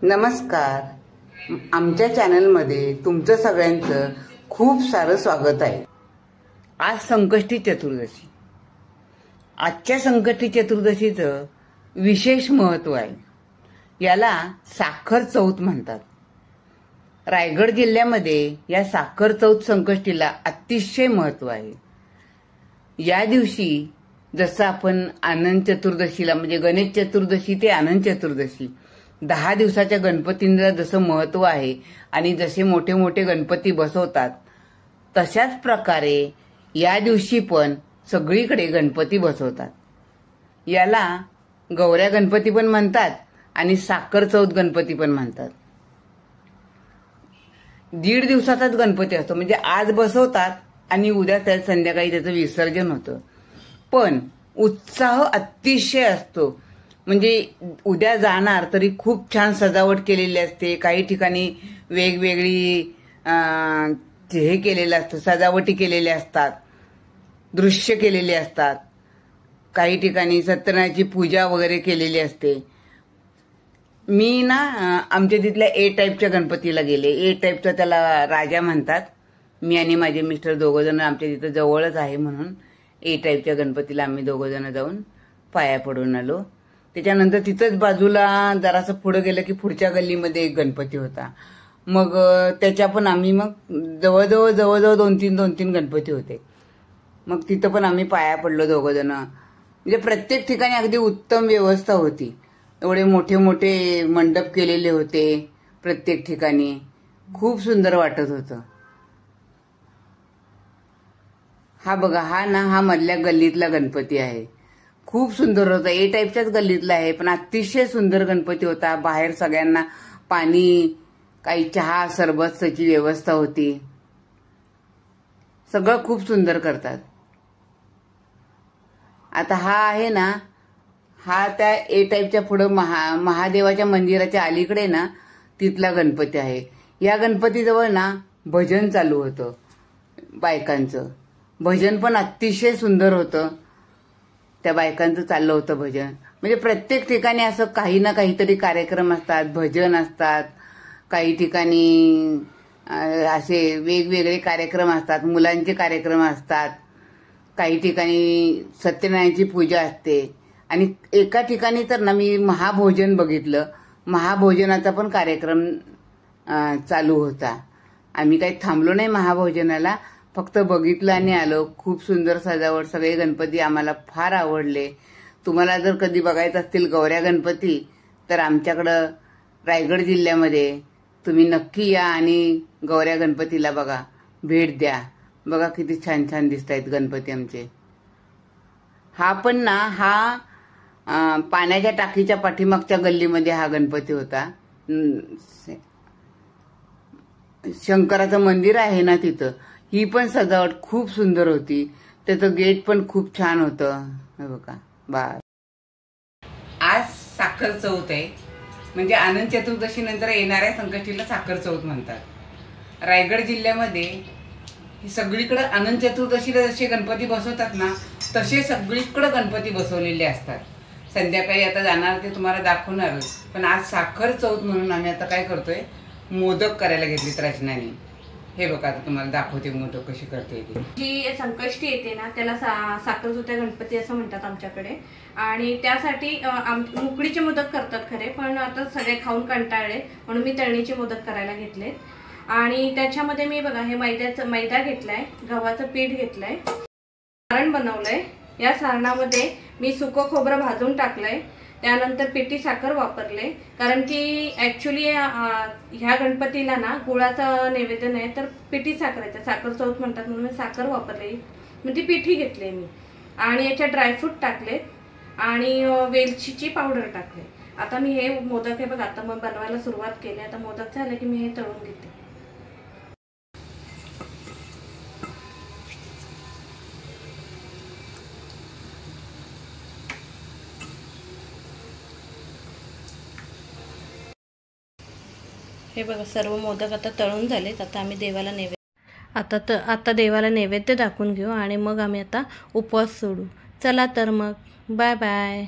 नमस्कार. आमच्या चॅनलमध्ये तुमचं सगळ्यांचं खूप सारं स्वागत आहे. आज संकष्टी चतुर्दशी. आजच्या संकष्टी चतुर्दशीचं विशेष महत्त्व आहे. याला साखर चौथ म्हणतात. रायगड जिल्ह्यामध्ये या साखर चौथ संकष्टीला अतिशय महत्त्व आहे. या दिवशी जसं आपण आनंद चतुर्दशीला म्हणजे गणेश चतुर्दशी ते आनंद चतुर्दशी 10 दिवसाच्या गणपतींना जसं महत्त्व आहे आणि जसे मोठे मोठे गणपती बसवतात तशाच प्रकारे या दिवशी पण सगळीकडे गणपती बसवतात. याला गौऱ्या गणपती पण म्हणतात आणि साखर चौथ गणपती पण म्हणतात. 1.5 दिवसाचाच गणपती असतो. म्हणजे आज बसवतात आणि उद्या संध्याकाळी त्याचं विसर्जन होतं. पण उत्साह अतिशय असतो. म्हणजे उद्या जाणार तरी खूप छान सजावट केलेली असते. काही ठिकाणी वेगवेगळी हे केलेलं असतं, सजावटी केलेल्या असतात, दृश्य केलेले असतात. काही ठिकाणी सत्यनारायणाची पूजा वगैरे केलेली असते. मी ना आमच्या तिथल्या ए टाईपच्या गणपतीला गेले. ए टाईपचा त्याला राजा म्हणतात. मी आणि माझे मिस्टर दोघंजण आमच्या तिथं जवळच आहे म्हणून ए टाईपच्या गणपतीला आम्ही दोघंजण जाऊन पाया पडून आलो. त्याच्यानंतर तिथंच बाजूला जरासं पुढे गेलं की पुढच्या गल्लीमध्ये एक गणपती होता. मग त्याच्या पण आम्ही मग जवळजवळ 2-3 गणपती होते. मग तिथं पण आम्ही पाया पडलो दोघंजण. म्हणजे प्रत्येक ठिकाणी अगदी उत्तम व्यवस्था होती. एवढे मोठे मोठे मंडप केलेले होते प्रत्येक ठिकाणी. खूप सुंदर वाटत होतं. हा बघा, हा मधल्या गल्लीतला गणपती आहे. खूप सुंदर होता. ए टाईपच्याच गल्लीतला आहे पण अतिशय सुंदर गणपती होता. बाहेर सगळ्यांना पाणी, काही चहा सरबतची व्यवस्था होती. सगळं खूप सुंदर करतात. आता हा आहे ना, हा त्या ए टाईपच्या पुढे महादेवाच्या मंदिराच्या अलीकडे ना तिथला गणपती आहे. या गणपतीजवळ ना भजन चालू होतं बायकांचं. भजन पण अतिशय सुंदर होतं. त्या बायकांचं चाललं होतं भजन. म्हणजे प्रत्येक ठिकाणी असं काही ना काहीतरी कार्यक्रम असतात, भजन असतात. काही ठिकाणी असे वेगवेगळे कार्यक्रम असतात, मुलांचे कार्यक्रम असतात. काही ठिकाणी सत्यनारायणाची पूजा असते. आणि एका ठिकाणी तर ना मी महाभोजन बघितलं. महाभोजनाचा पण कार्यक्रम चालू होता. आम्ही काही थांबलो नाही महाभोजनाला, फक्त बघितलं आणि आलो. खूप सुंदर सजावट. सगळे गणपती आम्हाला फार आवडले. तुम्हाला जर कधी बघायचं असतील गौऱ्या गणपती तर आमच्याकडं रायगड जिल्ह्यामध्ये तुम्ही नक्की या आणि गौऱ्या गणपतीला बघा, भेट द्या. बघा किती छान छान दिसत आहेत गणपती आमचे. हा पण ना पाण्याच्या टाकीच्या पाठीमागच्या गल्लीमध्ये हा गणपती होता. शंकराचं मंदिर आहे ना तिथं. ही पण सजावट खूप सुंदर होती. त्याचं गेट पण खूप छान होतं. बघा बा. आज साखर चौथ आहे. म्हणजे आनंद चतुर्दशी नंतर येणाऱ्या संकष्टीला साखर चौथ म्हणतात. रायगड जिल्ह्यामध्ये सगळीकडे आनंद चतुर्दशीला जसे गणपती बसवतात ना तसे सगळीकडे गणपती बसवलेले असतात. संध्याकाळी आता जाणार ते तुम्हाला दाखवणारच. पण आज साखर चौथ म्हणून आम्ही आता काय करतोय, मोदक करायला घेतलीत रचनाने. हे बघा आता तुम्हाला दाखवते मोदक कशी करते ती. जी संकष्टी येते ना त्याला साखर चौथ्या गणपती असं म्हणतात आमच्याकडे. आणि त्यासाठी उकडीचे मोदक करतात खरे, पण आता सगळे खाऊन कंटाळले म्हणून मी तळणीचे मोदक करायला घेतलेत. आणि त्याच्यामध्ये मी बघा हे मैदा घेतलाय, गव्हाचं पीठ घेतलंय, सारण बनवलंय. या सारणामध्ये मी सुकं खोबरं भाजून टाकलंय. त्यानंतर पिठी साखर वापरले, कारण की ॲक्च्युली ह्या गणपतीला ना गुळाचा नैवेद्य नाही तर पिठी साखरेचा साखर चौथ म्हणतात म्हणून मी साखर वापरली. मग ती पिठी घेतली मी. आणि याच्यात ड्रायफ्रूट टाकले आणि वेलचीची पावडर टाकले. आता मी हे मोदक हे बघा आता मग बनवायला सुरुवात केली. आता मोदक झाले की मी हे तळून घेते. हे बघा सर्व मोदक आता तळून झालेत. आता आम्ही देवाला नैवेद्य आता देवाला नैवेद्य दाखवून घेऊ आणि मग आम्ही आता उपवास सोडू. चला तर मग बाय बाय.